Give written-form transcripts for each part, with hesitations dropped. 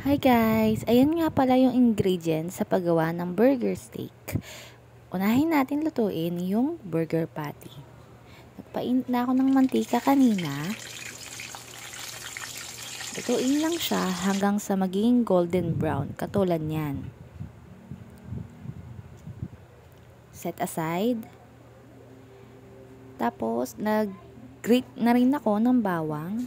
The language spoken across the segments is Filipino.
Hi guys! Ayan nga pala yung ingredients sa paggawa ng burger steak. Unahin natin lutuin yung burger patty. Nagpainit na ako ng mantika kanina. Lutuin lang siya hanggang sa maging golden brown, katulad niyan. Set aside. Tapos, nag-grate na rin ako ng bawang.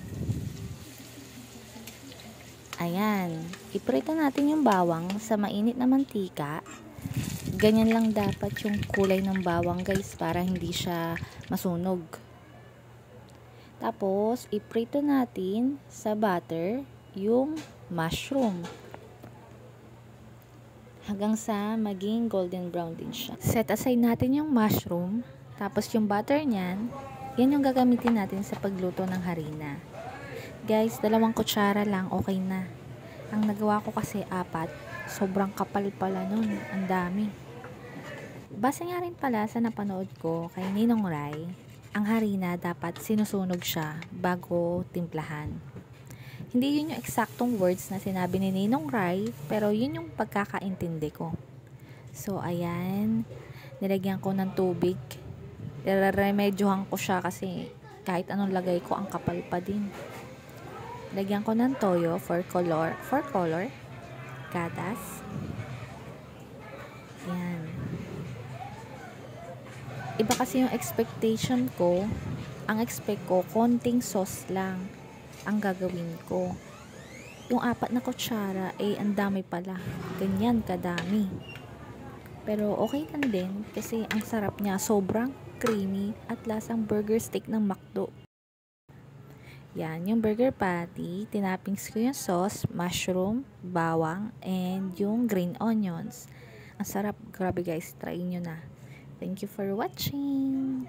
Ayan, iprito natin yung bawang sa mainit na mantika. Ganyan lang dapat yung kulay ng bawang guys para hindi siya masunog. Tapos, iprito natin sa butter yung mushroom. Hanggang sa maging golden brown din siya. Set aside natin yung mushroom. Tapos yung butter niyan, yan yung gagamitin natin sa pagluto ng harina. Guys, 2 kutsara lang, okay na. Ang nagawa ko kasi 4, sobrang kapal pala nun, ang dami. Base nga rin pala sa napanood ko kay Ninong Rai, ang harina dapat sinusunog siya bago timplahan. Hindi yun yung eksaktong words na sinabi ni Ninong Rai, pero yun yung pagkakaintindi ko. So, ayan, nilagyan ko ng tubig. Niremedyohan ko siya kasi kahit anong lagay ko, ang kapal pa din. Lagyan ko ng toyo for color, gatas. Yan. Iba kasi yung expectation ko. Ang expect ko, konting sauce lang ang gagawin ko. Yung 4 na kutsara, ang dami pala. Ganyan kadami. Pero okay lang din kasi ang sarap niya, sobrang creamy at lasang burger steak ng McDo. Yan, yung burger patty, tinappings ko yung sauce, mushroom, bawang, and yung green onions. Ang sarap, grabe guys, try nyo na. Thank you for watching!